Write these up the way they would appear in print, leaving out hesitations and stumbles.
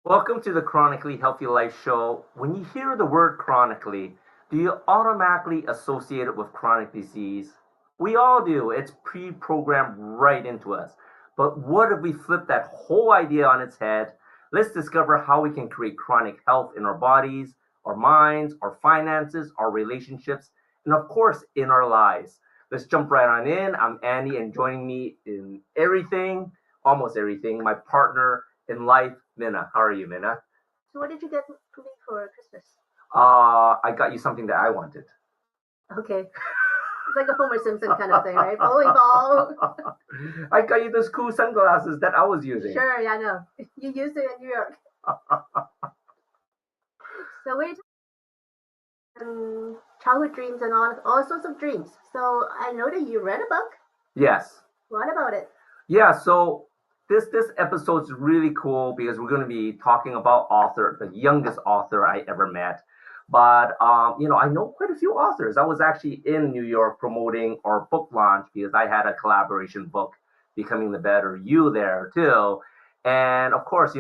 Welcome to the Chronically Healthy Life show. When you hear the word chronically, do you automatically associate it with chronic disease? We all do. It's pre programmed right into us. But what if we flip that whole idea on its head? Let's discover how we can create chronic health in our bodies, our minds, our finances, our relationships, and of course, in our lives. Let's jump right on in. I'm Andy, and joining me in everything, almost everything, my partner in life, Minna. How are you, Minna? So what did you get for me for Christmas? I got you something that I wanted. Okay. It's like a Homer Simpson kind of thing, right? Bowling ball. I got you those cool sunglasses that I was using. Sure, yeah, I know. You used it in New York. So we're talking childhood dreams and all sorts of dreams. So I know that you read a book. Yes. What about it? Yeah, so this episode's really cool because we're going to be talking about the youngest author I ever met. But I know quite a few authors. I was actually in New York promoting our book launch because I had a collaboration book, Becoming the Better You, there too. And of course,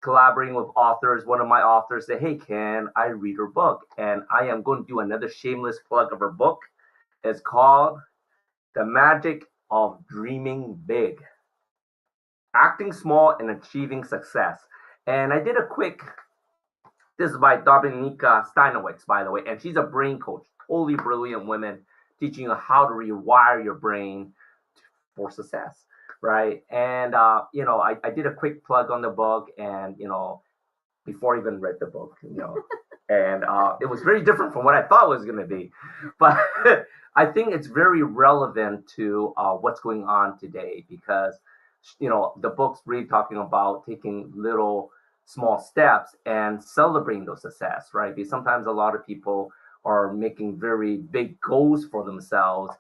collaborating with authors. One of my authors said, "Hey, can I read her book?" And I am going to do another shameless plug of her book. It's called The Magic of Dreaming Big, Acting Small and Achieving Success. And I did a quick, this is by Dominika Steinowitz, by the way, and she's a brain coach, totally brilliant woman, teaching you how to rewire your brain for success, right? And, I did a quick plug on the book and, before I even read the book, and it was very different from what I thought it was going to be. But I think it's very relevant to what's going on today because, the book's really talking about taking little small steps and celebrating those success, right? Because sometimes a lot of people are making very big goals for themselves,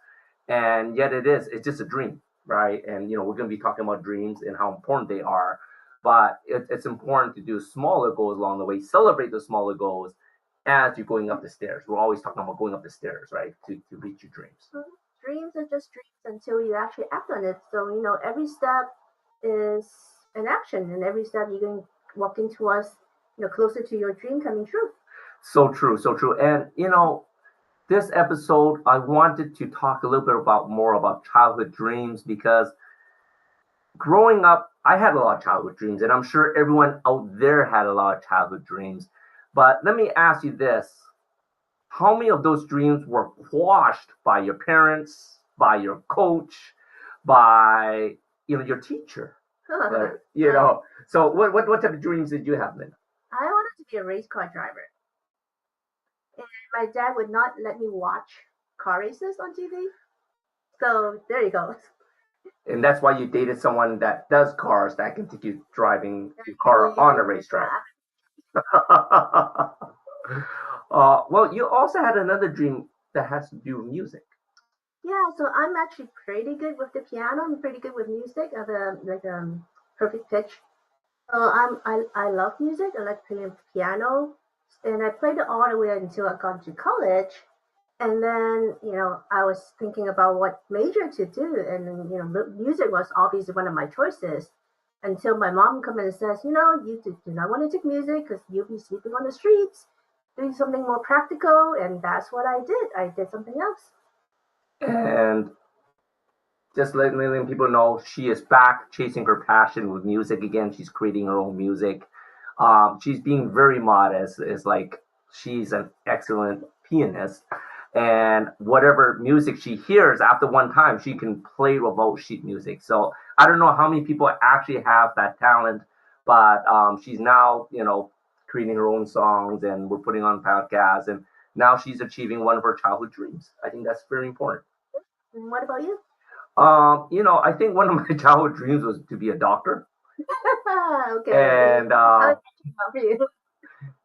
and yet it's just a dream, right? And, we're going to be talking about dreams and how important they are, but it's important to do smaller goals along the way, celebrate the smaller goals as you're going up the stairs. We're always talking about going up the stairs, right, to reach your dreams. Dreams are just dreams until you actually act on it. So, every step is an action, and every step you're going walking towards, closer to your dream coming true. So true, so true. And, this episode, I wanted to talk a little bit about more about childhood dreams because growing up, I had a lot of childhood dreams, and I'm sure everyone out there had a lot of childhood dreams. But let me ask you this: how many of those dreams were quashed by your parents, by your coach, by your teacher? So what type of dreams did you have, Lynn? I wanted to be a race car driver. And my dad would not let me watch car races on TV. So there you go. And that's why you dated someone that does cars that can take you driving your car on a racetrack. Well, you also had another dream that has to do with music. Yeah, so I'm actually pretty good with the piano. I'm pretty good with music. I have a perfect pitch. So I love music. I like playing piano, and I played it all the way until I got to college. And then, I was thinking about what major to do, and then, music was obviously one of my choices. Until my mom comes and says, you do not want to take music because you'll be sleeping on the streets. Do something more practical, and that's what I did. I did something else. And just letting people know, she is back chasing her passion with music again. She's creating her own music. She's being very modest. It's like she's an excellent pianist, and whatever music she hears after one time, she can play without sheet music. So I don't know how many people actually have that talent, but she's now creating her own songs, and we're putting on podcasts, and now she's achieving one of her childhood dreams. I think that's very important. And what about you? I think one of my childhood dreams was to be a doctor. Okay. And, How did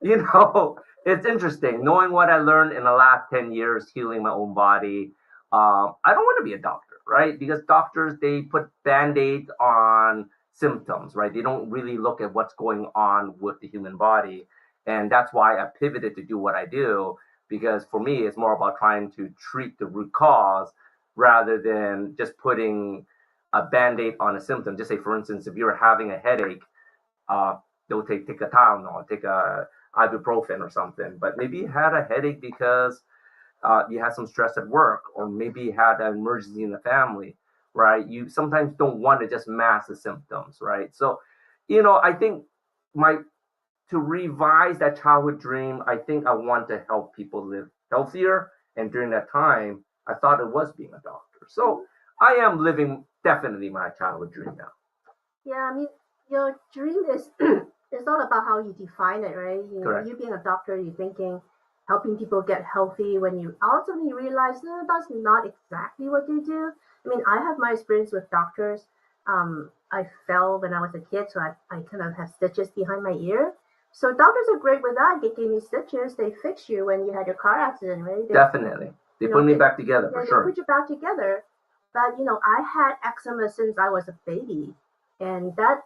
you? it's interesting knowing what I learned in the last 10 years healing my own body. I don't want to be a doctor, right? Because doctors, they put band-aids on symptoms, right? They don't really look at what's going on with the human body. And that's why I pivoted to do what I do, because for me, it's more about trying to treat the root cause rather than just putting a band-aid on a symptom. Just say, for instance, if you're having a headache, they'll take a Tylenol, take a ibuprofen or something. But maybe you had a headache because you had some stress at work, or maybe you had an emergency in the family, right? You sometimes don't want to just mask the symptoms, right? So, I think to revise that childhood dream, I think I want to help people live healthier. And during that time, I thought it was being a doctor. So I am living definitely my childhood dream now. Yeah, I mean, your dream is it's all about how you define it, right? Correct. You being a doctor, you're thinking helping people get healthy. When you ultimately realize, no, that's not exactly what you do. I mean, I have my experience with doctors. I fell when I was a kid, so I kind of have stitches behind my ear. So doctors are great with that. They give you stitches. They fix you when you had your car accident, right? Definitely. They put me back together, for sure. They put you back together. But, I had eczema since I was a baby. And that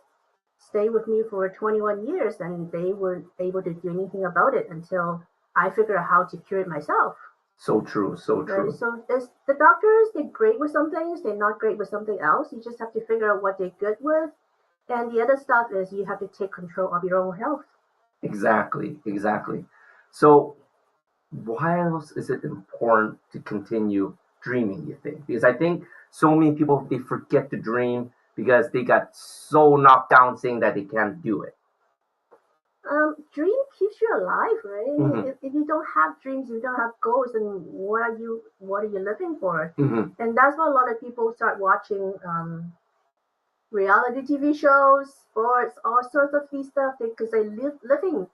stayed with me for 21 years. And they weren't able to do anything about it until I figured out how to cure it myself. So true, so true. Right? So the doctors, they're great with some things. They're not great with something else. You just have to figure out what they're good with. And the other stuff is you have to take control of your own health. Exactly. So why else is it important to continue dreaming, you think? Because I think so many people, they forget to dream because they got so knocked down saying that they can't do it. Dream keeps you alive, right? Mm-hmm. If you don't have dreams, you don't have goals, then what are you living for? Mm-hmm. And that's why a lot of people start watching reality TV shows, sports, all sorts of these stuff, because they're living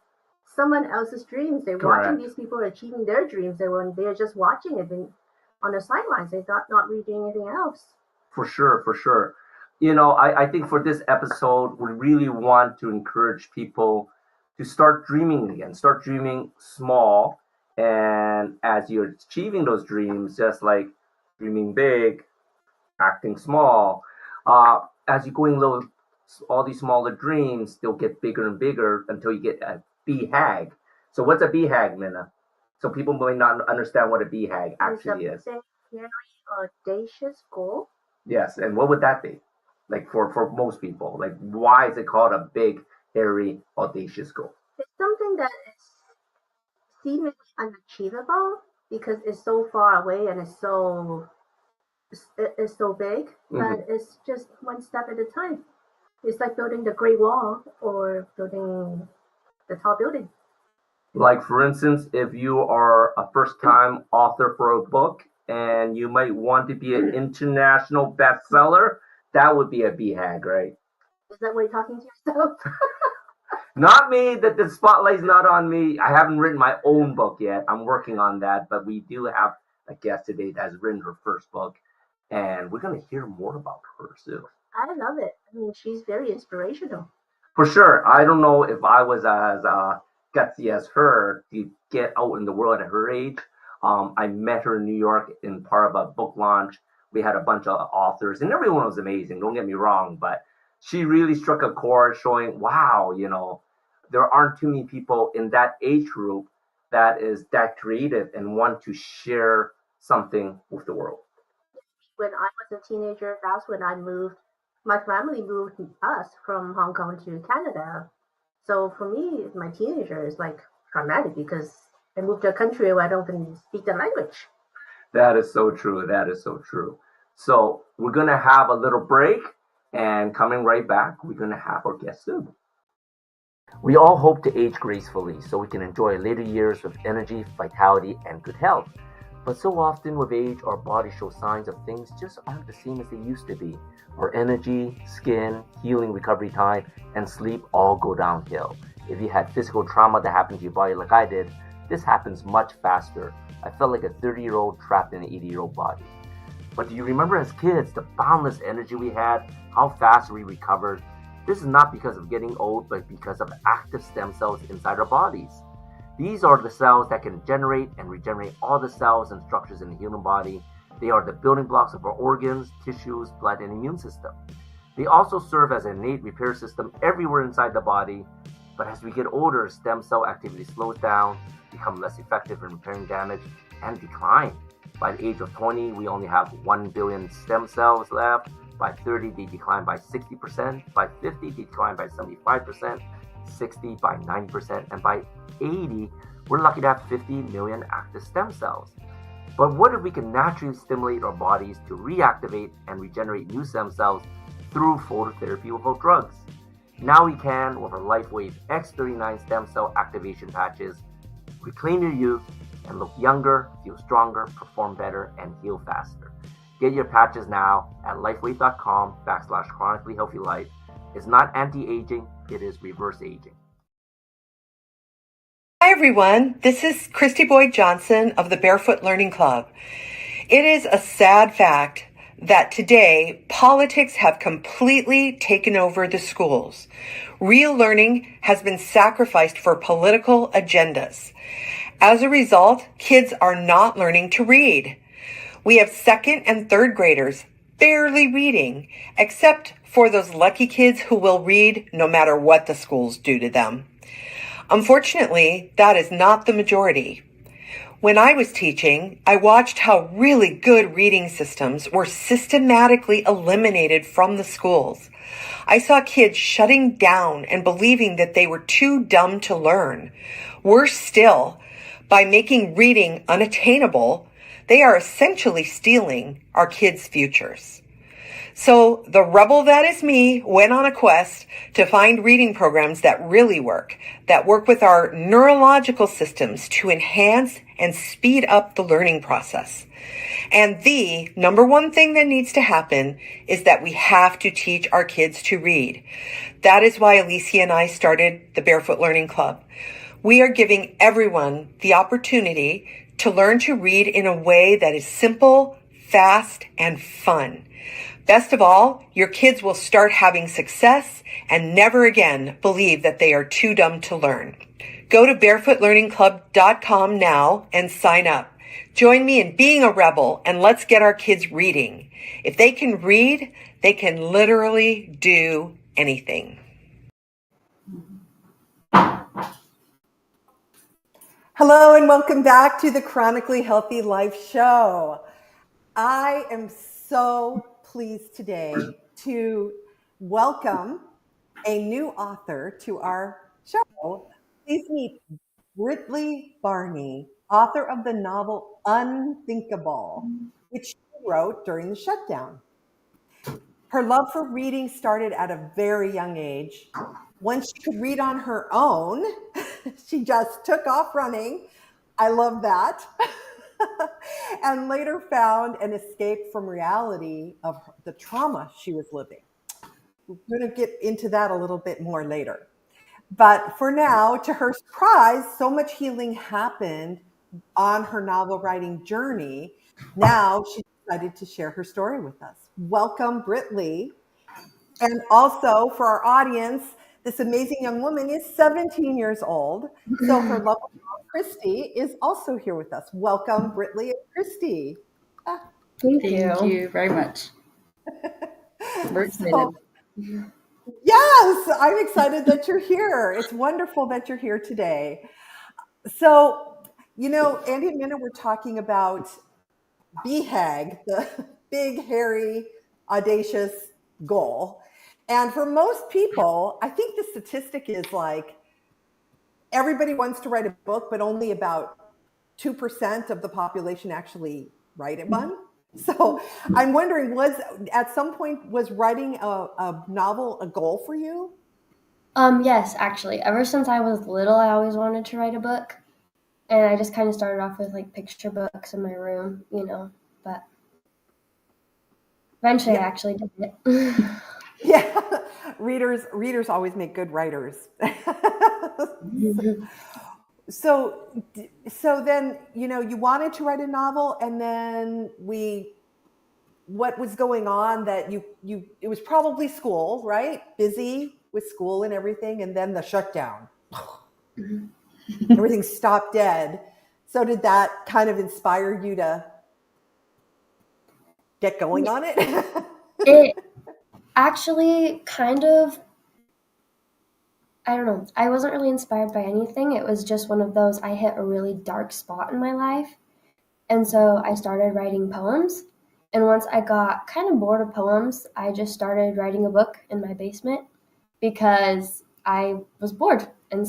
someone else's dreams. They're watching these people achieving their dreams. They're just watching it on the sidelines. They're not reading anything else. For sure. I think for this episode, we really want to encourage people to start dreaming again, start dreaming small. And as you're achieving those dreams, just like dreaming big, acting small, as you're going low, all these smaller dreams, they'll get bigger and bigger until you get a BHAG. So what's a BHAG, Minna? So people might not understand what a BHAG actually is. It's a very audacious goal. Yes, and what would that be? Like for most people, like why is it called a big, hairy, audacious goal? It's something that is seemingly unachievable because it's so far away and it's so big, but it's just one step at a time. It's like building the Great Wall or building the tall building. Like, for instance, if you are a first-time author for a book and you might want to be an international bestseller, that would be a BHAG, right? Is that what you're talking to yourself? Not me, that the spotlight's not on me. I haven't written my own book yet. I'm working on that, but we do have a guest today that has written her first book, and we're going to hear more about her soon. I love it. I mean, she's very inspirational. For sure. I don't know if I was as gutsy as her to get out in the world at her age. I met her in New York in part of a book launch. We had a bunch of authors, and everyone was amazing. Don't get me wrong, but she really struck a chord showing, wow, there aren't too many people in that age group that is that creative and want to share something with the world. When I was a teenager, that's when I moved. My family moved us from Hong Kong to Canada. So for me, my teenager is like traumatic because I moved to a country where I don't even speak the language. That is so true. So we're going to have a little break, and coming right back, we're going to have our guest soon. We all hope to age gracefully so we can enjoy later years with energy, vitality, and good health. But so often with age, our bodies show signs of things just aren't the same as they used to be. Our energy, skin, healing recovery time, and sleep all go downhill. If you had physical trauma that happened to your body like I did, this happens much faster. I felt like a 30-year-old trapped in an 80-year-old body. But do you remember as kids, the boundless energy we had, how fast we recovered? This is not because of getting old, but because of active stem cells inside our bodies. These are the cells that can generate and regenerate all the cells and structures in the human body. They are the building blocks of our organs, tissues, blood, and immune system. They also serve as an innate repair system everywhere inside the body. But as we get older, stem cell activity slows down, become less effective in repairing damage, and decline. By the age of 20, we only have 1 billion stem cells left. By 30, they decline by 60%. By 50, they decline by 75%. 60 by 90%. And by 80, we're lucky to have 50 million active stem cells. But what if we can naturally stimulate our bodies to reactivate and regenerate new stem cells through phototherapy without drugs? Now we can with our LifeWave X39 stem cell activation patches. Reclaim your youth and look younger, feel stronger, perform better, and heal faster. Get your patches now at lifewave.com/chronically healthy life. It's not anti-aging, it is reverse aging. Hi everyone, this is Kristi Boyd Johnson of the Barefoot Learning Club. It is a sad fact that today politics have completely taken over the schools. Real learning has been sacrificed for political agendas. As a result, kids are not learning to read. We have second and third graders barely reading, except for those lucky kids who will read no matter what the schools do to them. Unfortunately, that is not the majority. When I was teaching, I watched how really good reading systems were systematically eliminated from the schools. I saw kids shutting down and believing that they were too dumb to learn. Worse still, by making reading unattainable, they are essentially stealing our kids' futures. So the rebel that is me went on a quest to find reading programs that really work, that work with our neurological systems to enhance and speed up the learning process. And the number one thing that needs to happen is that we have to teach our kids to read. That is why Alicia and I started the Barefoot Learning Club. We are giving everyone the opportunity to learn to read in a way that is simple, fast, and fun. Best of all, your kids will start having success and never again believe that they are too dumb to learn. Go to barefootlearningclub.com now and sign up. Join me in being a rebel and let's get our kids reading. If they can read, they can literally do anything. Hello and welcome back to the Chronically Healthy Life show. I am so pleased today to welcome a new author to our show. Please meet Brittley Barney, author of the novel Unthinkable, which she wrote during the shutdown. Her love for reading started at a very young age. Once she could read on her own, she just took off running. I love that. And later found an escape from reality of the trauma she was living. We're going to get into that a little bit more later. But for now, to her surprise, so much healing happened on her novel writing journey. Now she decided to share her story with us. Welcome, Brittley. And also for our audience, this amazing young woman is 17 years old. So her lovely mom, Kristi, is also here with us. Welcome, Brittley and Kristi. Thank you very much. We're excited. Yes, I'm excited that you're here. It's wonderful that you're here today. So, Andy and Minna were talking about BHAG, the big, hairy, audacious goal. And for most people, I think the statistic is like everybody wants to write a book, but only about 2% of the population actually write one. So I'm wondering, at some point was writing a novel a goal for you? Yes, actually. Ever since I was little, I always wanted to write a book. And I just kind of started off with like picture books in my room, but eventually I actually did it. Yeah, readers always make good writers. So then, you wanted to write a novel, and then what was going on that it was probably school, right? Busy with school and everything, and then the shutdown. Everything stopped dead. So did that kind of inspire you to get going on it? It actually kind of, I don't know. I wasn't really inspired by anything. It was just one of those, I hit a really dark spot in my life. And so I started writing poems. And once I got kind of bored of poems, I just started writing a book in my basement because I was bored. And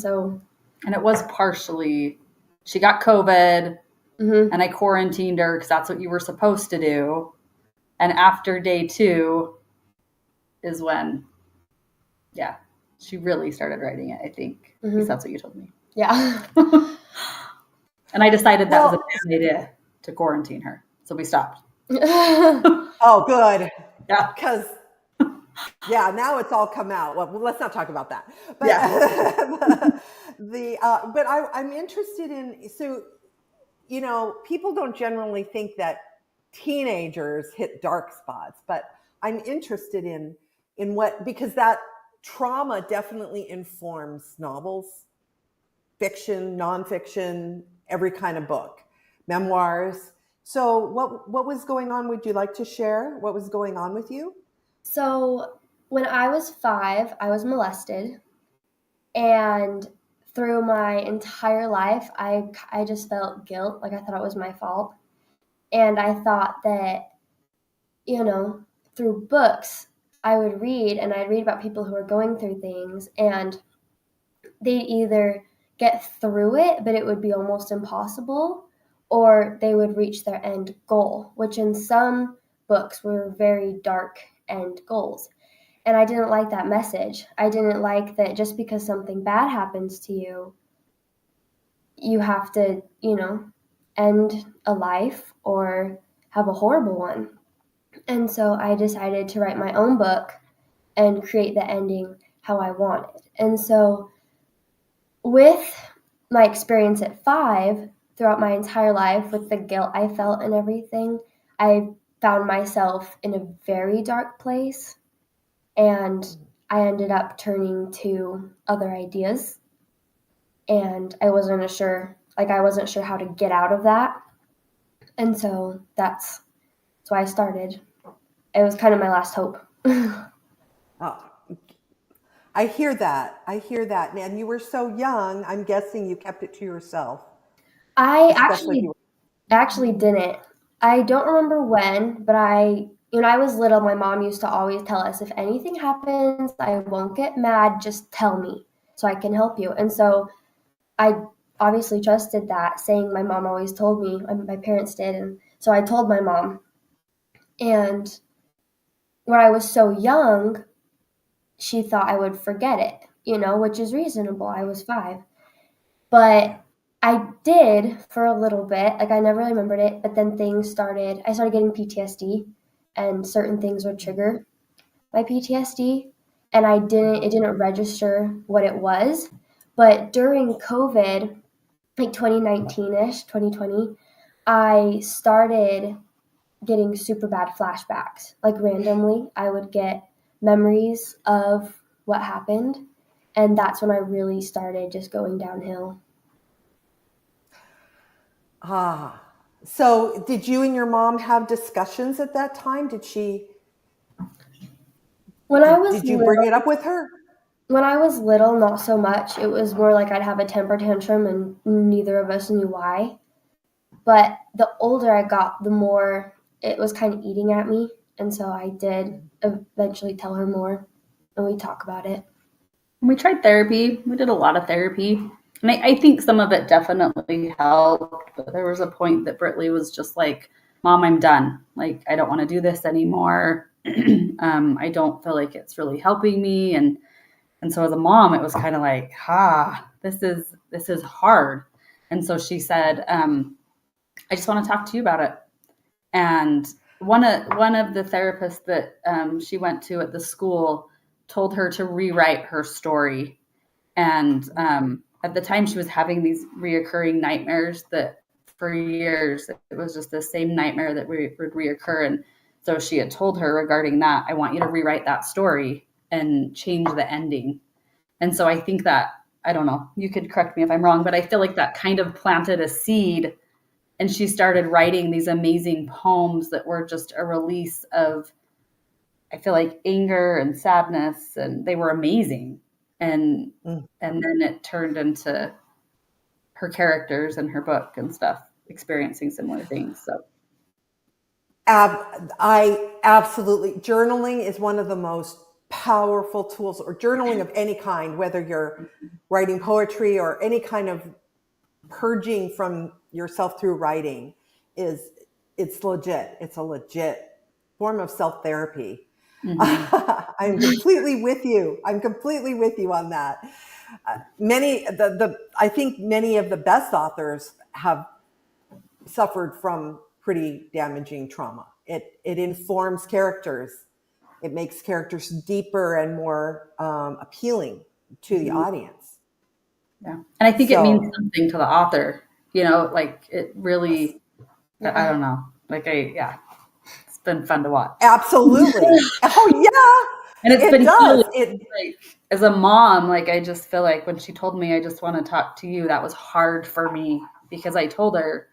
it was partially, she got COVID mm-hmm. and I quarantined her because that's what you were supposed to do. And after day 2 is when, she really started writing it, I think. Mm-hmm. Because that's what you told me. Yeah. And I decided that was a bad idea to quarantine her. So we stopped. Oh, good. Yeah. Because, now it's all come out. Well, let's not talk about that. But but I'm interested in, so, people don't generally think that teenagers hit dark spots, but I'm interested in what, because that trauma definitely informs novels, fiction, nonfiction, every kind of book, memoirs. So what was going on? Would you like to share what was going on with you? So when I was 5, I was molested. And through my entire life, I just felt guilt. Like I thought it was my fault. And I thought that, through books, I would read and I'd read about people who are going through things, and they'd either get through it, but it would be almost impossible, or they would reach their end goal, which in some books were very dark end goals. And I didn't like that message. I didn't like that just because something bad happens to you, you have to, end a life or have a horrible one. And so I decided to write my own book and create the ending how I wanted. And so with my experience at 5, throughout my entire life, with the guilt I felt and everything, I found myself in a very dark place. And I ended up turning to other ideas. And I wasn't sure how to get out of that. And so that's why I started. It was kind of my last hope. I hear that. And you were so young. I'm guessing you kept it to yourself. I actually didn't. I don't remember when, but I was little. My mom used to always tell us, if anything happens, I won't get mad. Just tell me so I can help you. And so I obviously trusted that, saying my mom always told me, my parents did. And so I told my mom. And when I was so young, she thought I would forget it, which is reasonable. I was 5. But I did for a little bit. Like I never remembered it, but then I started getting PTSD, and certain things would trigger my PTSD, and it didn't register what it was. But during COVID, like 2019-ish, 2020, I started getting super bad flashbacks. Like randomly, I would get memories of what happened, and that's when I really started just going downhill. So did you and your mom have discussions at that time? Did you bring it up with her? When I was little, not so much. It was more like I'd have a temper tantrum and neither of us knew why. But the older I got, the more it was kind of eating at me. And so I did eventually tell her more, and we talk about it. We tried therapy. We did a lot of therapy. And I think some of it definitely helped. But there was a point that Brittley was just like, Mom, I'm done. Like, I don't want to do this anymore. I don't feel like it's really helping me. And so as a mom, it was kind of like, this is hard. And so she said, I just want to talk to you about it. And one of the therapists that she went to at the school told her to rewrite her story. And at the time, she was having these reoccurring nightmares that for years, it was just the same nightmare that would reoccur. And so she had told her regarding that, I want you to rewrite that story and change the ending. And so I think that, I don't know, you could correct me if I'm wrong, but I feel like that kind of planted a seed, and she started writing these amazing poems that were just a release of, I feel like, anger and sadness, and they were amazing. And then it turned into her characters in her book and stuff experiencing similar things. So I absolutely, journaling is one of the most powerful tools, or journaling of any kind, whether you're writing poetry or any kind of purging from yourself through writing, it's legit. It's a legit form of self-therapy. Mm-hmm. I'm completely with you. I'm completely with you on that. I think many of the best authors have suffered from pretty damaging trauma. It informs characters. It makes characters deeper and more appealing to the audience. Yeah. And I think it means something to the author, like it really, I don't know. It's been fun to watch. Absolutely. Oh yeah. And it's been does. Like, as a mom, I just feel like when she told me, I just want to talk to you, that was hard for me, because I told her,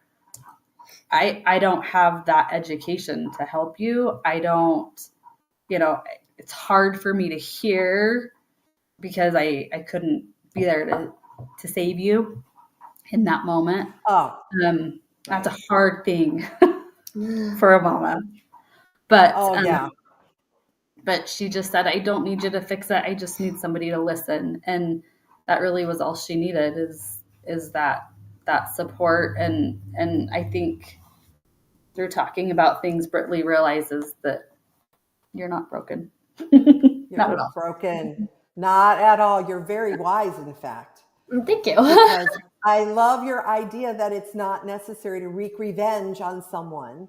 I don't have that education to help you. I don't, it's hard for me to hear, because I couldn't be there to save you in that moment. Oh, that's a hard thing for a mama. But yeah. But she just said, I don't need you to fix it. I just need somebody to listen. And that really was all she needed, is that support. And I think through talking about things, Brittley realizes that you're not broken. Not at all. Broken. Not at all. You're very wise, in fact. Thank you. Because I love your idea that it's not necessary to wreak revenge on someone.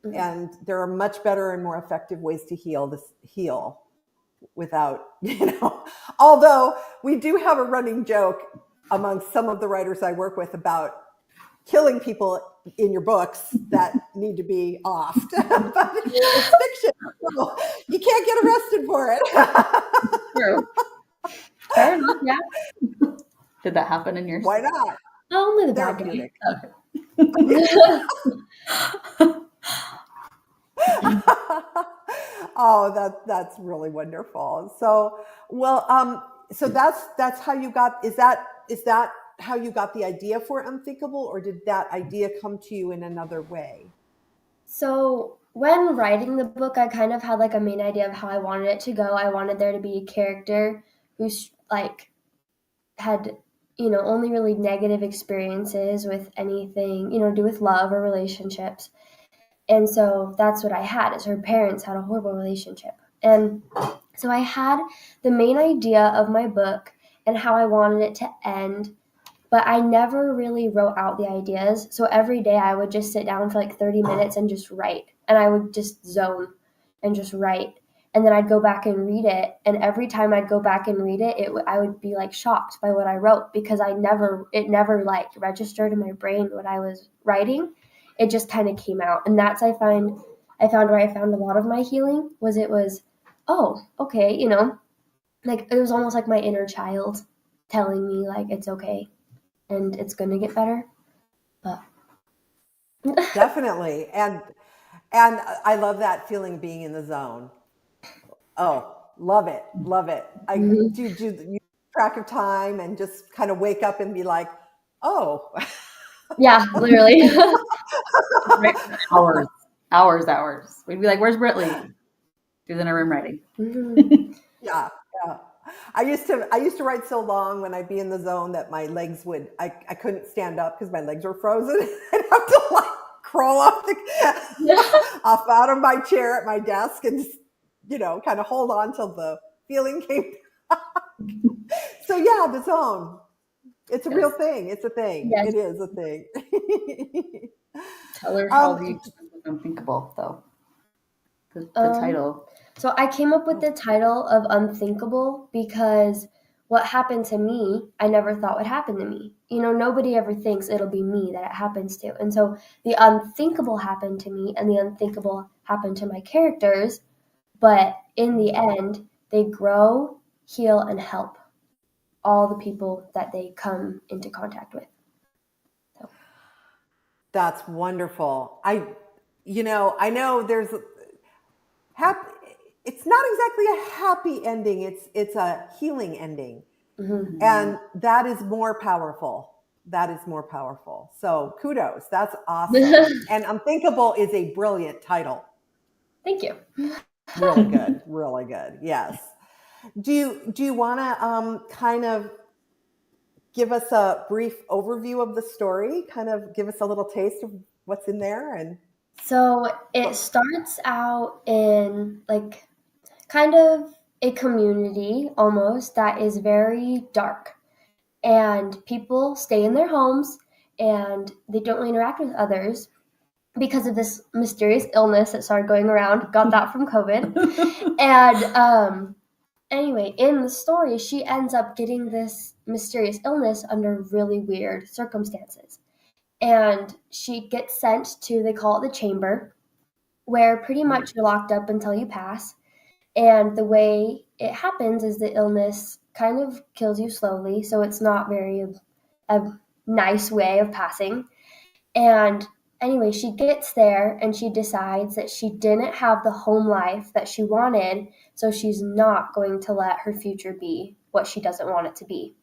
Mm-hmm. And there are much better and more effective ways to heal without, although we do have a running joke among some of the writers I work with about killing people in your books that need to be offed. But it's fiction, so you can't get arrested for it. True. Fair enough, yeah. Did that happen in yours? Why not? Only the bad guy. Oh, that's really wonderful. So, well, so that's how you got. Is that how you got the idea for Unthinkable, or did that idea come to you in another way? So when writing the book, I kind of had a main idea of how I wanted it to go. I wanted there to be a character who's had, only really negative experiences with anything, to do with love or relationships. And so that's what I had, is her parents had a horrible relationship. And so I had the main idea of my book and how I wanted it to end, but I never really wrote out the ideas. So every day I would just sit down for 30 minutes and just write. And I would just zone and just write. And then I'd go back and read it. And every time I'd go back and read it, I would be shocked by what I wrote, because it never registered in my brain what I was writing. It just kind of came out. And that's, I found where I found a lot of my healing was, oh, okay, it was almost like my inner child telling me it's okay and it's going to get better. But definitely. And I love that feeling, being in the zone. Oh, love it. Love it. Do you track of time and just kind of wake up and be like, oh. Yeah, literally. Hours. We'd be like, where's Brittley? She's in her room writing. Yeah. I used to write so long when I'd be in the zone that my legs I couldn't stand up because my legs were frozen. I'd have to crawl off out of my chair at my desk and just, kind of hold on till the feeling came back. So yeah, the zone. It's a real thing. It's a thing. Yes. It is a thing. Tell her how you Unthinkable, though. The title. So I came up with the title of Unthinkable because what happened to me, I never thought would happen to me. Nobody ever thinks it'll be me that it happens to. And so the unthinkable happened to me, and the unthinkable happened to my characters. But in the end, they grow, heal, and help all the people that they come into contact with. So. That's wonderful. I know there's it's not exactly a happy ending. It's a healing ending. Mm-hmm. And that is more powerful. That is more powerful. So kudos. That's awesome. And Unthinkable is a brilliant title. Thank you. Really good. Really good. Yes. Do you want to kind of give us a brief overview of the story? Kind of give us a little taste of what's in there? And so it starts out in like kind of a community almost that is very dark, and people stay in their homes and they don't really interact with others because of this mysterious illness that started going around. Got that from COVID. And anyway, in the story, she ends up getting this mysterious illness under really weird circumstances. And she gets sent to, they call it the chamber, where pretty much you're locked up until you pass. And the way it happens is the illness kind of kills you slowly, so it's not very a nice way of passing. And anyway, she gets there and she decides that she didn't have the home life that she wanted, so she's not going to let her future be what she doesn't want it to be.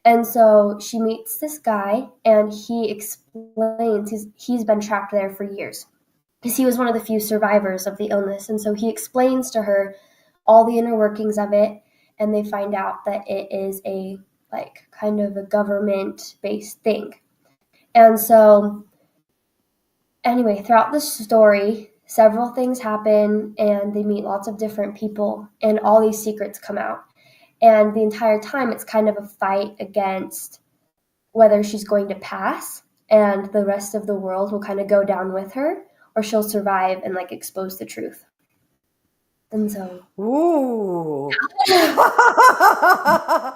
And so she meets this guy, and he explains he's been trapped there for years because he was one of the few survivors of the illness. And so he explains to her all the inner workings of it, and they find out that it is a like kind of a government-based thing. And so anyway, throughout the story, several things happen, and they meet lots of different people, and all these secrets come out. And the entire time, it's kind of a fight against whether she's going to pass and the rest of the world will kind of go down with her, or she'll survive and like expose the truth. And so, ooh, I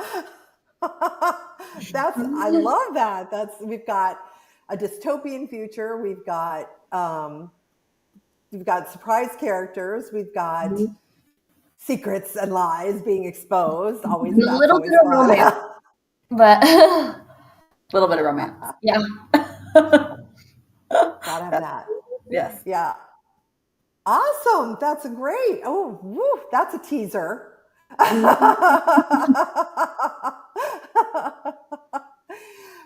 love that. We've got a dystopian future. We've got surprise characters. We've got secrets and lies being exposed. Always a little bit of romance, but a little bit of romance. Yeah. Gotta have that. Yes. Yeah. Awesome. That's great. Oh, woo, that's a teaser.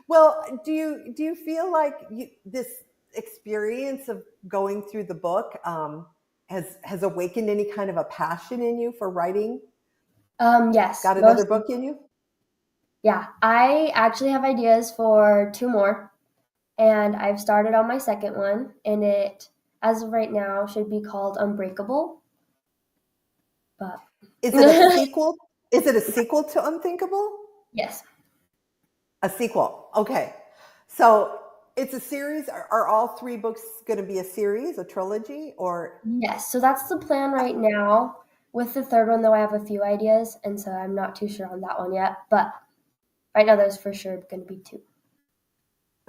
Well, do you feel like this experience of going through the book has awakened any kind of a passion in you for writing? Yes. Got another book in you? Yeah, I actually have ideas for 2 more, and I've started on my second one, and it, as of right now, should be called Unbreakable. But is it a sequel? Is it a sequel to Unthinkable? Yes. A sequel. Okay. So it's a series. Are all 3 books going to be a series, a trilogy, or? Yes. So that's the plan right now. With the third one, though, I have a few ideas, and so I'm not too sure on that one yet. But right now, there's for sure going to be 2.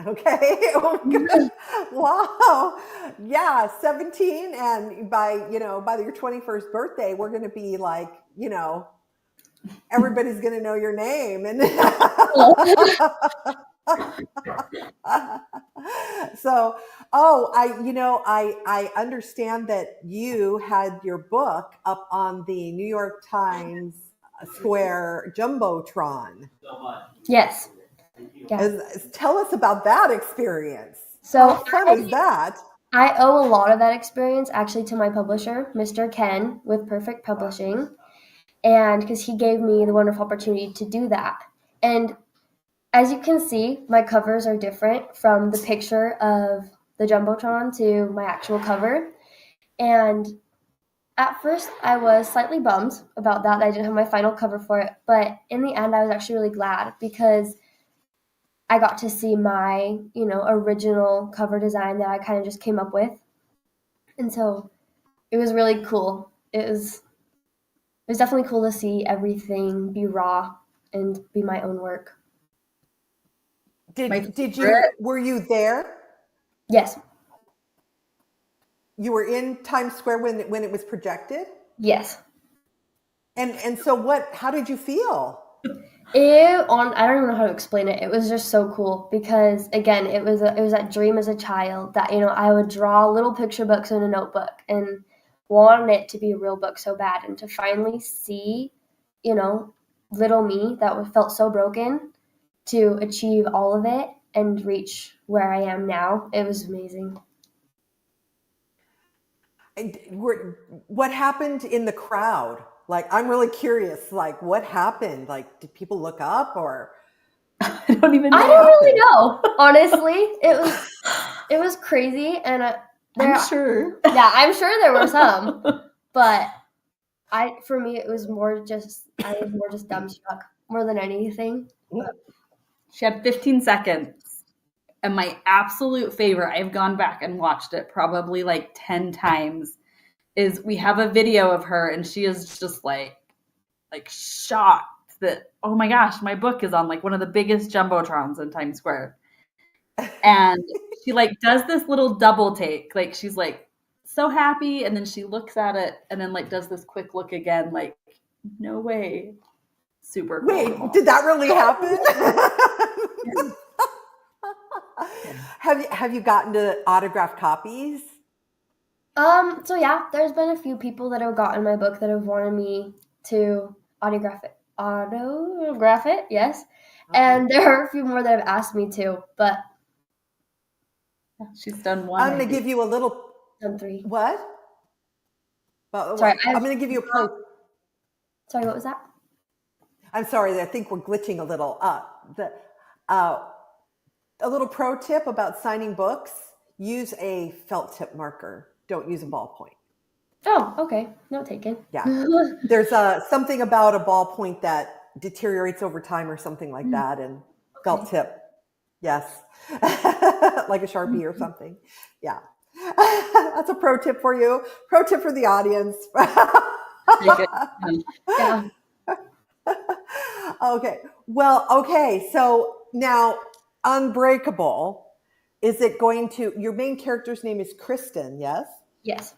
Okay. Oh, good. Wow. Yeah. 17. And by your 21st birthday, we're going to be like, everybody's going to know your name. And so, I understand that you had your book up on the New York Times Square Jumbotron. Yes. Yeah. Tell us about that experience. So how fun is that? I owe a lot of that experience actually to my publisher, Mr. Ken, with Perfect Publishing, and because he gave me the wonderful opportunity to do that. And as you can see, my covers are different from the picture of the Jumbotron to my actual cover. And at first, I was slightly bummed about that. I didn't have my final cover for it. But in the end, I was actually really glad because I got to see my, original cover design that I kind of just came up with. And so it was really cool. It was definitely cool to see everything be raw and be my own work. Were you there? Yes. You were in Times Square when it was projected? Yes. And so how did you feel? I don't even know how to explain it. It was just so cool because, again, it was that dream as a child that, I would draw little picture books in a notebook and wanted it to be a real book so bad. And to finally see, little me that felt so broken, to achieve all of it and reach where I am now. It was amazing. What happened in the crowd? Like, I'm really curious, like, what happened? Like, did people look up, or? I don't even know. I don't really know. Honestly, it was crazy, and I'm sure. Yeah, I'm sure there were some, but for me, it was more just I was more just dumbstruck more than anything. But. She had 15 seconds, and my absolute favorite, I've gone back and watched it probably like 10 times, is we have a video of her, and she is just like shocked that, oh my gosh, my book is on like one of the biggest jumbotrons in Times Square. And she like does this little double take, like she's like so happy, and then she looks at it and then like does this quick look again, like, no way. Super cool. Wait, did that really happen? Have you gotten to autograph copies? So yeah, there's been a few people that have gotten my book that have wanted me to autograph it, yes. And there are a few more that have asked me to, but she's done one. I'm going to give you a little. Done 3. What? Sorry, I'm going to give you a pro. Sorry, what was that? I'm sorry, I think we're glitching a little. A little pro tip about signing books: use a felt tip marker. Don't use a ballpoint. Oh, okay. Note taken. Yeah. There's something about a ballpoint that deteriorates over time or something like that, and felt tip. Yes. Like a Sharpie or something. Yeah. That's a pro tip for you. Pro tip for the audience. Yeah. Okay. Well, okay. So now Unbreakable, is it going to, your main character's name is Kristen, yes? Yes.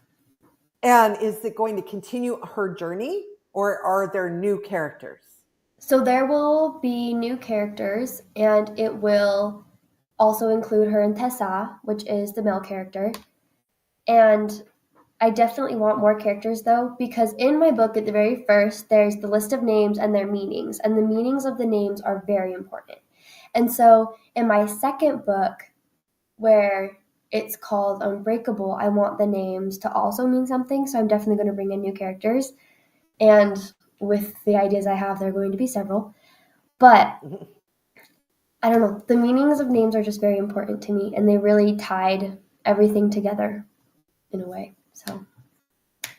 And is it going to continue her journey, or are there new characters? So there will be new characters, and it will also include her and Tessa, which is the male character. And I definitely want more characters, though, because in my book at the very first, there's the list of names and their meanings, and the meanings of the names are very important. And so in my second book, where it's called Unbreakable, I want the names to also mean something, so I'm definitely going to bring in new characters. And with the ideas I have, there are going to be several. But I don't know, the meanings of names are just very important to me, and they really tied everything together in a way. So,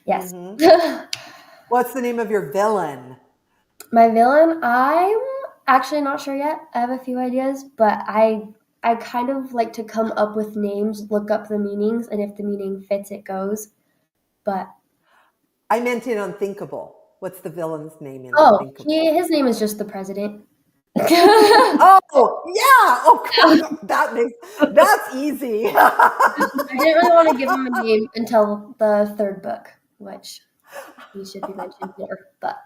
yes. Mm-hmm. What's the name of your villain? My villain, I'm actually not sure yet. I have a few ideas, but I kind of like to come up with names, look up the meanings, and if the meaning fits, it goes. But I meant in Unthinkable. What's the villain's name in Unthinkable? His name is just the president. Oh, yeah. Oh, cool. That's easy. I didn't really want to give him a name until the third book, which he should be mentioned more, but.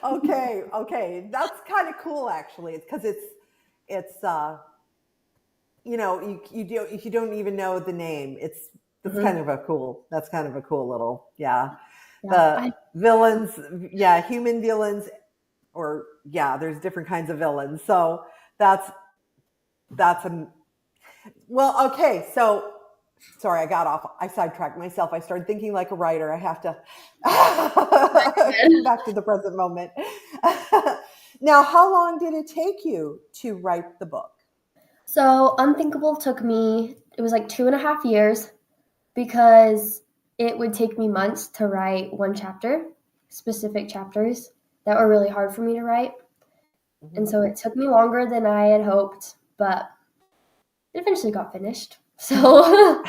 Okay. That's kind of cool, actually, because it's you don't even know the name. That's kind of a cool little, the villains, human villains, or there's different kinds of villains. So that's well, okay. So sorry, I sidetracked myself. I started thinking like a writer. I have to come back to the present moment. Now, how long did it take you to write the book? So Unthinkable took me, it was like 2.5 years, because it would take me months to write one chapter, specific chapters that were really hard for me to write. Mm-hmm. And so it took me longer than I had hoped, but it eventually got finished. So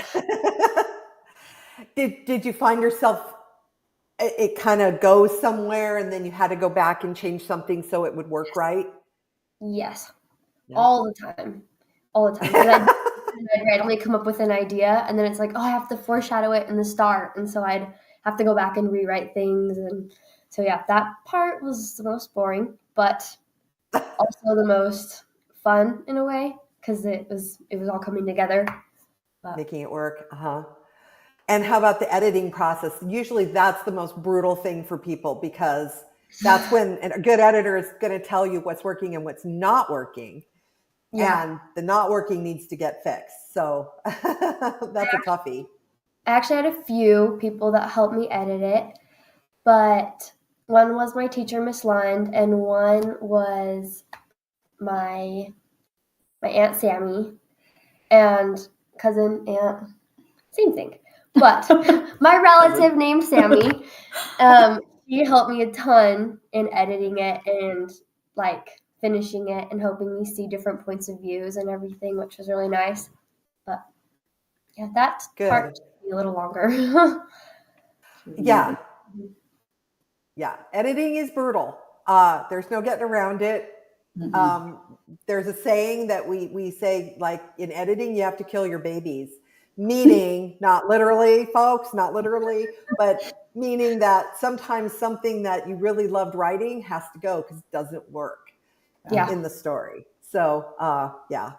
did you find yourself, it kind of goes somewhere and then you had to go back and change something so it would work right? Yes. Yeah. All the time. And I'd randomly come up with an idea, and then it's like, oh, I have to foreshadow it in the start. And so I'd have to go back and rewrite things. And so, that part was the most boring, but also the most fun in a way, because it was all coming together. Making it work. Uh-huh. And how about the editing process? Usually that's the most brutal thing for people, because That's when a good editor is going to tell you what's working and what's not working. Yeah. And the not working needs to get fixed. So that's a toughie. I actually had a few people that helped me edit it, but one was my teacher, Miss Lund, and one was my Aunt Sammy and cousin Aunt, same thing. But my relative named Sammy, she helped me a ton in editing it and like finishing it and helping me see different points of views and everything, which was really nice. But yeah, that part took me a little longer. Yeah. Yeah. Editing is brutal. There's no getting around it. There's a saying that we say, like, in editing, you have to kill your babies, meaning not literally, folks, not literally, but meaning that sometimes something that you really loved writing has to go because it doesn't work in the story. So, yeah.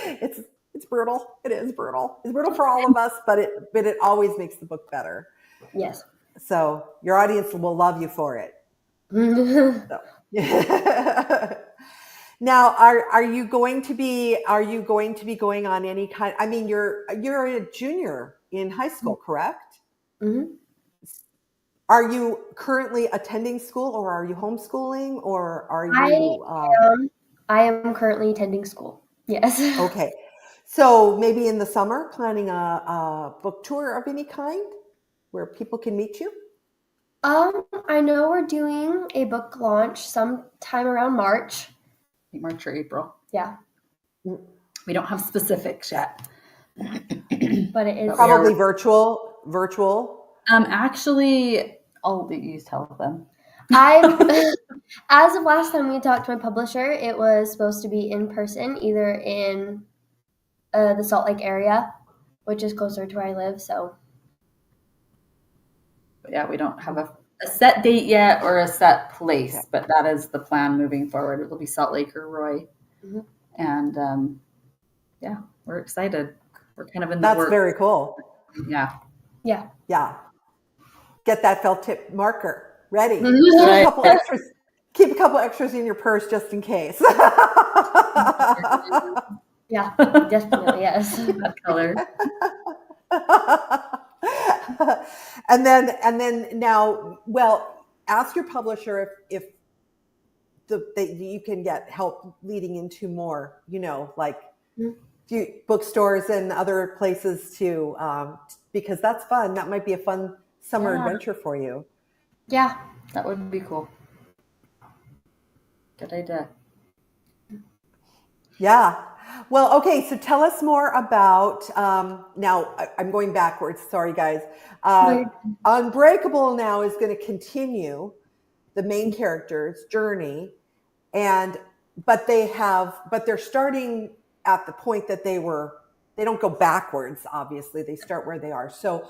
It's brutal. It is brutal. It's brutal for all of us, but it always makes the book better. Yes. So your audience will love you for it. So. Now, are you going to be going on any kind? I mean, you're a junior in high school, correct? Mm-hmm. Are you currently attending school, or are you homeschooling, or are you? I am currently attending school. Yes. Okay, so maybe in the summer, planning a book tour of any kind where people can meet you. I know we're doing a book launch sometime around March. March or April. Yeah. We don't have specifics yet. But it is probably virtual. Actually, I'll let you tell them. As of last time we talked to my publisher, it was supposed to be in person, either in the Salt Lake area, which is closer to where I live. So, but yeah, we don't have a set date yet or a set place, but that is the plan moving forward. It'll be Salt Lake or Roy, and yeah, we're excited. We're kind of in the That's very cool. Yeah. Get that felt tip marker ready. Keep a couple extras in your purse just in case. Yeah, definitely, yes. That color. and then now, well, ask your publisher if you can get help leading into more, like bookstores and other places too, because that's fun. That might be a fun summer adventure for you. Yeah, that would be cool. Good idea. Yeah. Well, okay. So tell us more about, now I'm going backwards. Sorry, guys. Unbreakable now is going to continue the main character's journey, but they're starting at the point that they don't go backwards. Obviously, they start where they are. So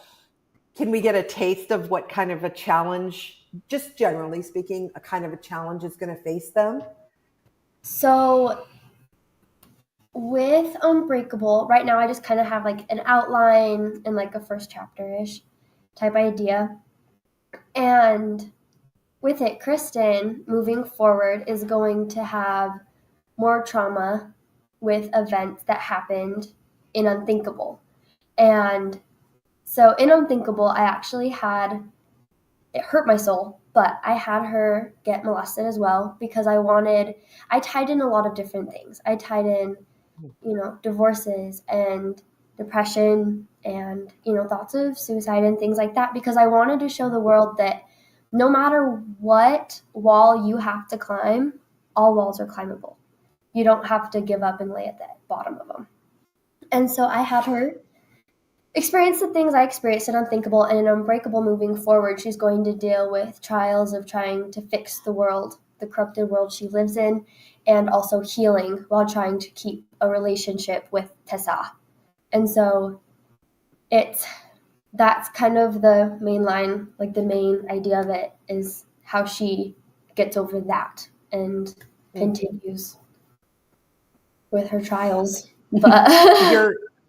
can we get a taste of what kind of a challenge, just generally speaking, a kind of a challenge is going to face them? So with Unbreakable, right now I just kind of have like an outline and like a first chapter-ish type idea. And with it, Kristen, moving forward, is going to have more trauma with events that happened in Unthinkable. And so in Unthinkable, I actually it hurt my soul, but I had her get molested as well because I tied in a lot of different things. I tied in, divorces and depression and, thoughts of suicide and things like that, because I wanted to show the world that no matter what wall you have to climb, all walls are climbable. You don't have to give up and lay at the bottom of them. And so I had her experience the things I experienced in Unthinkable, and in Unbreakable moving forward, she's going to deal with trials of trying to fix the world, the corrupted world she lives in, and also healing while trying to keep a relationship with Tessa. And so that's kind of the main line, like the main idea of it is how she gets over that and continues with her trials. But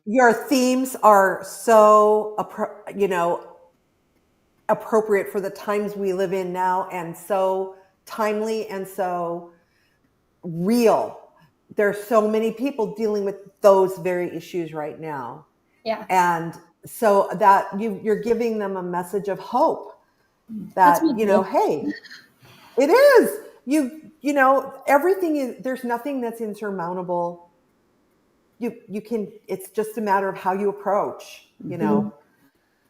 your themes are so, appropriate for the times we live in now, and so timely and so real. There's so many people dealing with those very issues right now. Yeah. And so that you're giving them a message of hope that, hey, it is, everything is, there's nothing that's insurmountable. You can, it's just a matter of how you approach,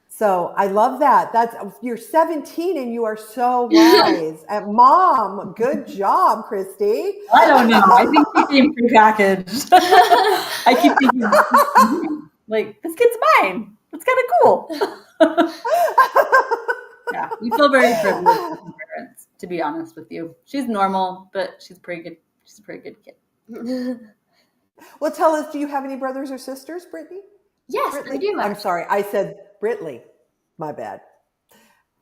So I love that. You're 17 and you are so wise. And Mom, good job, Kristi. I don't know. I think she came prepackaged. I keep thinking, like, this kid's mine. That's kind of cool. Yeah, we feel very privileged as parents, to be honest with you. She's normal, but she's pretty good. She's a pretty good kid. Well, tell us, do you have any brothers or sisters, Brittany? Yes, Brittley? I do. I'm sorry, I said Brittley. My bad.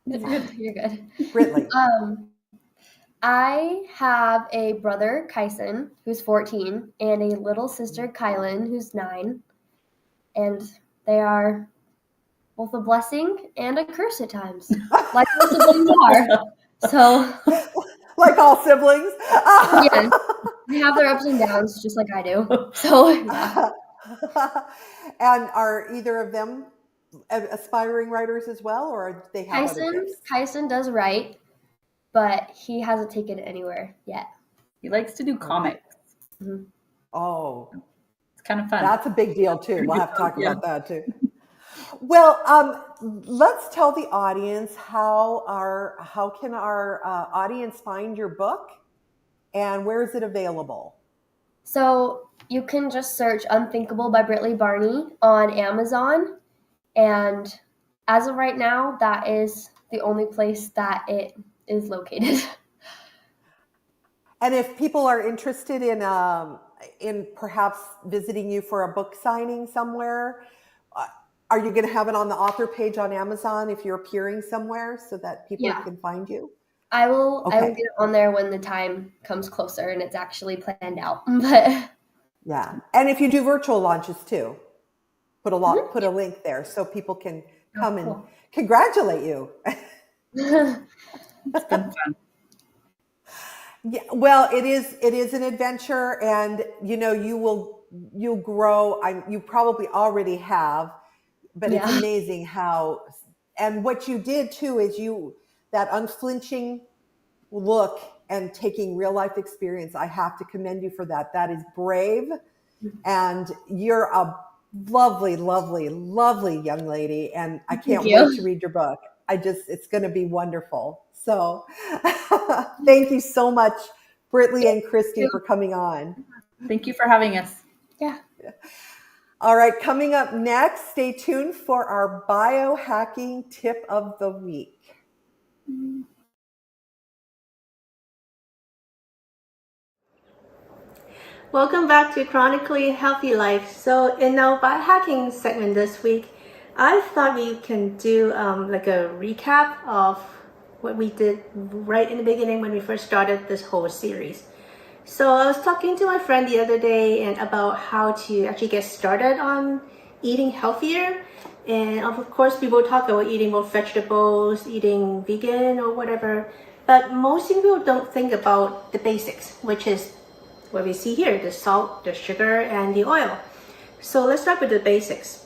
You're good. Brittley. I have a brother, Kyson, who's 14, and a little sister, Kylan, who's 9. And they are both a blessing and a curse at times, like all siblings are. So, like all siblings. Yeah, they have their ups and downs, just like I do. So, yeah. And are either of them aspiring writers as well, or they have other gifts? Kyson does write, but he hasn't taken it anywhere yet. He likes to do comics. Mm-hmm. Oh, it's kind of fun. That's a big deal too. We'll have to talk about that too. Well, let's tell the audience how can our audience find your book, and where is it available? So you can just search Unthinkable by Brittley Barney on Amazon. And as of right now, that is the only place that it is located. And if people are interested in perhaps visiting you for a book signing somewhere, are you going to have it on the author page on Amazon if you're appearing somewhere so that people can find you? I will get it on there when the time comes closer and it's actually planned out. But yeah. And if you do virtual launches too, put a link there so people can come and congratulate you. It's been fun. Yeah, well, it is an adventure, and you'll grow. You probably already have, but it's amazing how, and what you did too is that unflinching look and taking real life experience. I have to commend you for that. That is brave, and you're a lovely, lovely, lovely young lady, and I can't wait to read your book. It's going to be wonderful. So thank you so much, Brittley and Kristi, for coming on. Thank you for having us. Yeah. All right, coming up next, stay tuned for our biohacking tip of the week. Welcome back to Chronically Healthy Life. So in our biohacking segment this week, I thought we can do like a recap of what we did right in the beginning when we first started this whole series. So I was talking to my friend the other day and about how to actually get started on eating healthier. And of course, people talk about eating more vegetables, eating vegan or whatever. But most people don't think about the basics, which is what we see here, the salt, the sugar, and the oil. So let's start with the basics.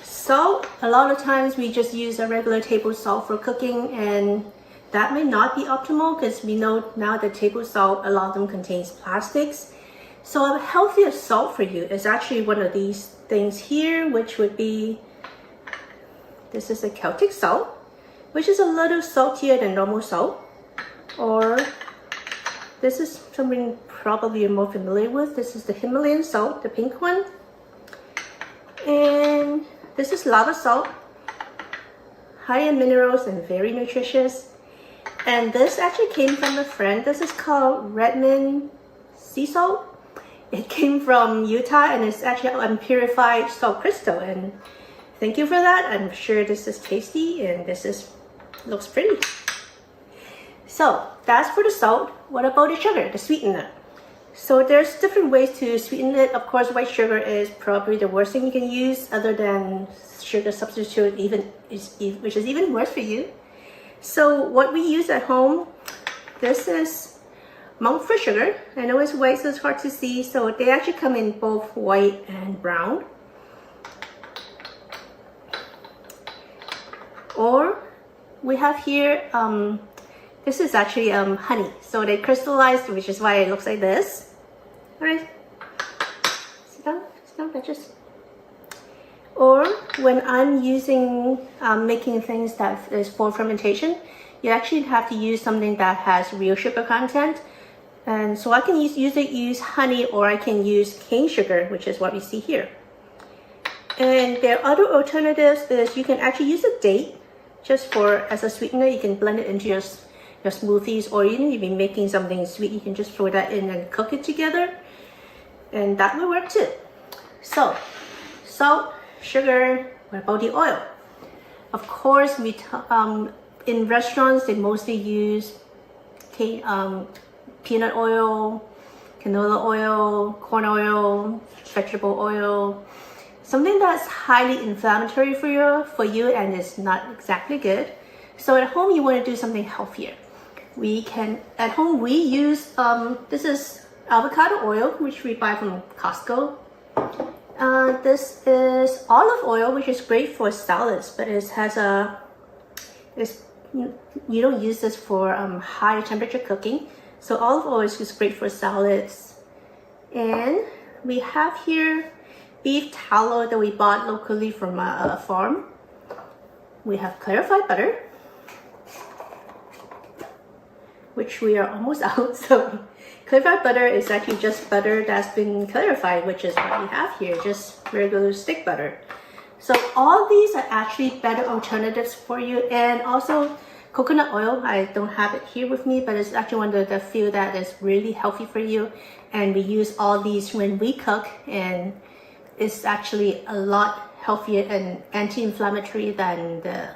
Salt, a lot of times we just use a regular table salt for cooking, and that may not be optimal because we know now that table salt, a lot of them contains plastics. So a healthier salt for you is actually one of these things here, which would be, this is a Celtic salt, which is a little saltier than normal salt. Or this is something probably you're more familiar with. This is the Himalayan salt, the pink one. And this is lava salt, high in minerals and very nutritious. And this actually came from a friend. This is called Redmond sea salt. It came from Utah, and it's actually unpurified salt crystal. And thank you for that. I'm sure this is tasty, and looks pretty. So that's for the salt. What about the sugar, the sweetener? So there's different ways to sweeten it. Of course, white sugar is probably the worst thing you can use, other than sugar substitute, which is even worse for you. So what we use at home, this is monk fruit sugar. I know it's white, so it's hard to see. So they actually come in both white and brown. Or we have here, this is actually honey. So they crystallized, which is why it looks like this. All right, sit down, Duchess. Or when I'm using, making things that is for fermentation, you actually have to use something that has real sugar content. And so I can use honey, or I can use cane sugar, which is what we see here. And there are other alternatives. Is you can actually use a date just as a sweetener. You can blend it into your smoothies, or even if you're making something sweet, you can just throw that in and cook it together, and that will work too. So salt, sugar. What about the oil? Of course, in restaurants they mostly use peanut oil, canola oil, corn oil, vegetable oil, something that's highly inflammatory for you and is not exactly good. So at home you want to do something healthier. At home we use, this is avocado oil, which we buy from Costco. This is olive oil, which is great for salads, but you don't use this for high temperature cooking. So olive oil is just great for salads. And we have here beef tallow that we bought locally from a farm. We have clarified butter, which we are almost out. So clarified butter is actually just butter that's been clarified, which is what we have here, just regular stick butter. So all these are actually better alternatives for you. And also coconut oil, I don't have it here with me, but it's actually one of the few that is really healthy for you. And we use all these when we cook, and it's actually a lot healthier and anti-inflammatory than the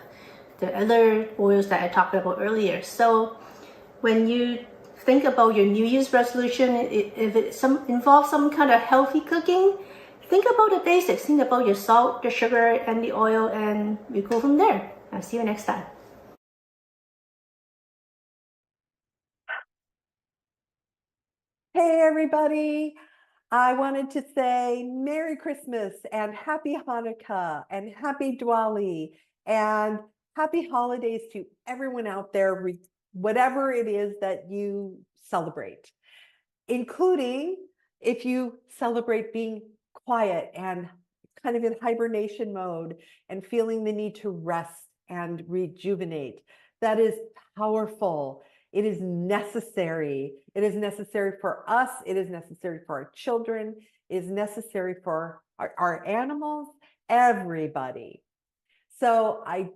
other oils that I talked about earlier. So when you think about your New Year's resolution, if it involves some kind of healthy cooking, think about the basics. Think about your salt, the sugar, and the oil, and we go from there. I'll see you next time. Hey, everybody. I wanted to say Merry Christmas and Happy Hanukkah and Happy Diwali and Happy Holidays to everyone out there, whatever it is that you celebrate, including if you celebrate being quiet and kind of in hibernation mode and feeling the need to rest and rejuvenate. That is powerful. It is necessary. It is necessary for us. It is necessary for our children. It is necessary for our animals, everybody. So I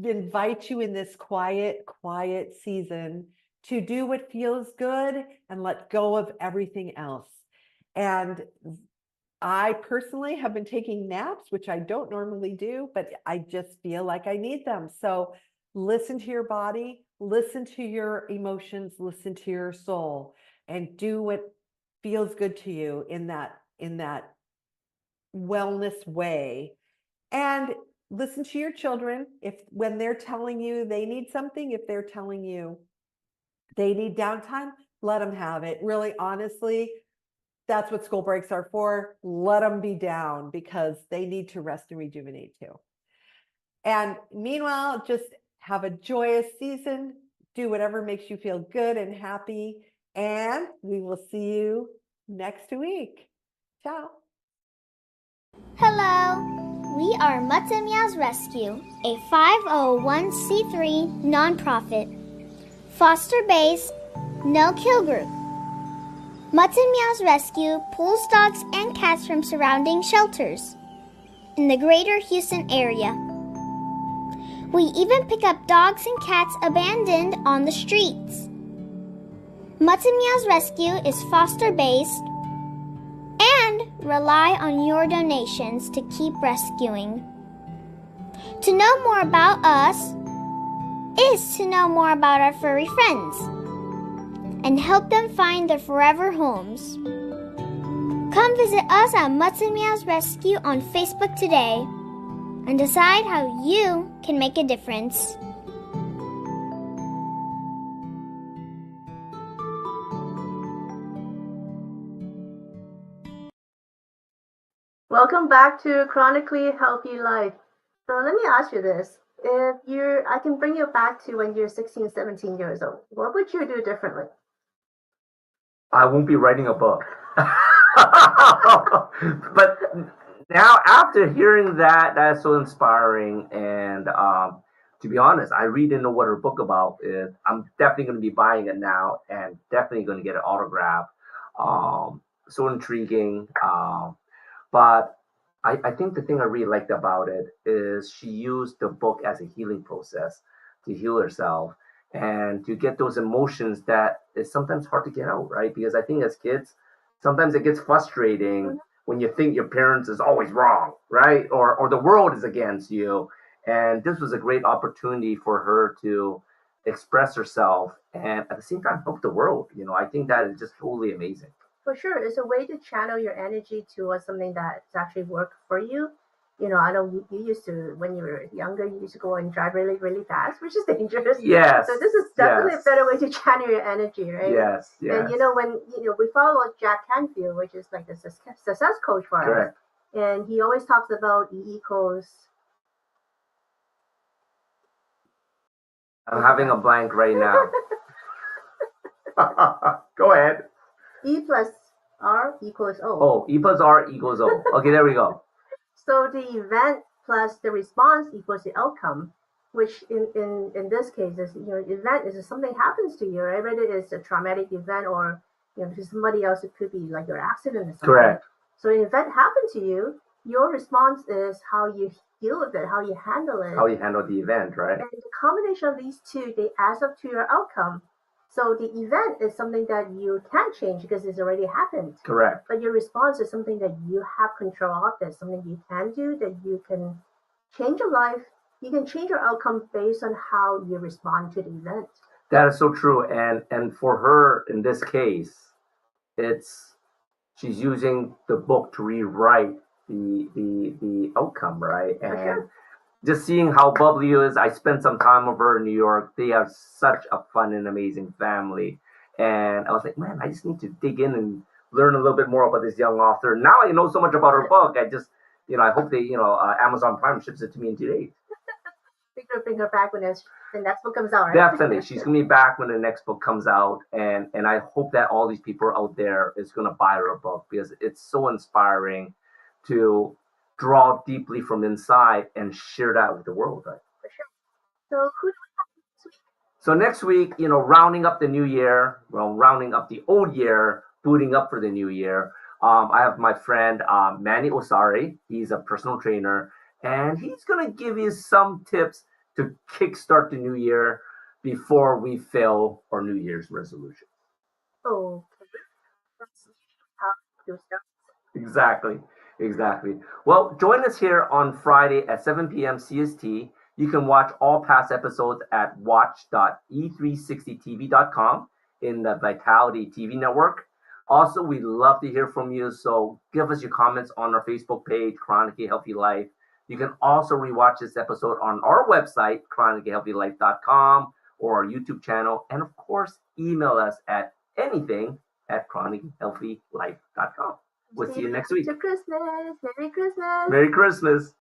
invite you in this quiet season to do what feels good and let go of everything else. And I personally have been taking naps, which I don't normally do, but I just feel like I need them. So listen to your body, listen to your emotions, listen to your soul, and do what feels good to you in that wellness way. And listen to your children. When they're telling you they need something, if they're telling you they need downtime, let them have it. Really, honestly, that's what school breaks are for. Let them be down because they need to rest and rejuvenate too. And meanwhile, just have a joyous season. Do whatever makes you feel good and happy. And we will see you next week. Ciao. Hello. We are Mutts and Meows Rescue, a 501c3 nonprofit, foster-based, no-kill group. Mutts and Meows Rescue pulls dogs and cats from surrounding shelters in the greater Houston area. We even pick up dogs and cats abandoned on the streets. Mutts and Meows Rescue is foster-based and rely on your donations to keep rescuing. To know more about us is to know more about our furry friends. and help them find their forever homes. Come visit us at Mutts and Meows Rescue on Facebook today and decide how you can make a difference. Welcome back to Chronically Healthy Life. So let me ask you this. I can bring you back to when you're 16, 17 years old. What would you do differently? I won't be writing a book. But now, after hearing that, that's so inspiring. And to be honest, I really didn't know what her book about is. I'm definitely going to be buying it now and definitely going to get an autograph. So intriguing. But I think the thing I really liked about it is she used the book as a healing process to heal herself and to get those emotions that is sometimes hard to get out, right? Because I think as kids, sometimes it gets frustrating when you think your parents is always wrong, right? Or the world is against you. And this was a great opportunity for her to express herself and at the same time help the world. I think that is just totally amazing. For sure, it's a way to channel your energy towards something that's actually worked for you. I know you used to, when you were younger, you used to go and drive really, really fast, which is dangerous. Yes. So this is definitely a better way to channel your energy, right? Yes. And when we follow Jack Canfield, which is like a success coach for Correct. us, and he always talks about E equals. I'm having a blank right now. Go ahead. E plus R equals O. Oh, E plus R equals O. Okay, there we go. So the event plus the response equals the outcome, which in this case is event is something happens to you, right? Whether it's a traumatic event or to somebody else, it could be like your accident or something. Correct. So an event happened to you, your response is how you deal with it, how you handle it. How you handle the event, right? And the combination of these two, they add up to your outcome. So the event is something that you can't change because it's already happened. Correct. But your response is something that you have control of. That's something you can do, that you can change your life. You can change your outcome based on how you respond to the event. That is so true. And for her, in this case, she's using the book to rewrite the outcome, right? And sure. Just seeing how bubbly it is. I spent some time with her in New York. They have such a fun and amazing family. And I was like, man, I just need to dig in and learn a little bit more about this young author. Now I know so much about her book. I just, I hope they, Amazon Prime ships it to me in 2 days. We're going to bring her back when the next book comes out, right? Definitely. She's going to be back when the next book comes out. And I hope that all these people out there is going to buy her book because it's so inspiring to draw deeply from inside and share that with the world, right? For sure. So who do we have next week? So next week, rounding up the new year, rounding up the old year, booting up for the new year. I have my friend Manny Osari. He's a personal trainer, and he's going to give you some tips to kickstart the new year before we fail our New Year's resolution. Okay. That's how to do stuff. Exactly. Well, join us here on Friday at 7 p.m. CST. You can watch all past episodes at watch.e360tv.com in the Vitality TV network. Also, we'd love to hear from you, so give us your comments on our Facebook page, Chronically Healthy Life. You can also rewatch this episode on our website, chronicallyhealthylife.com, or our YouTube channel, and of course, email us at anything@chronicallyhealthylife.com. We'll see you next week. Merry Christmas. Merry Christmas. Merry Christmas.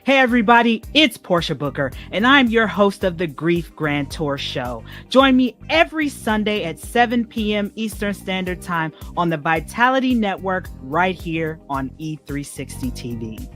Hey everybody, it's Portia Booker, and I'm your host of the Grief Grand Tour Show. Join me every Sunday at 7 p.m. Eastern Standard Time on the Vitality Network right here on E360 TV.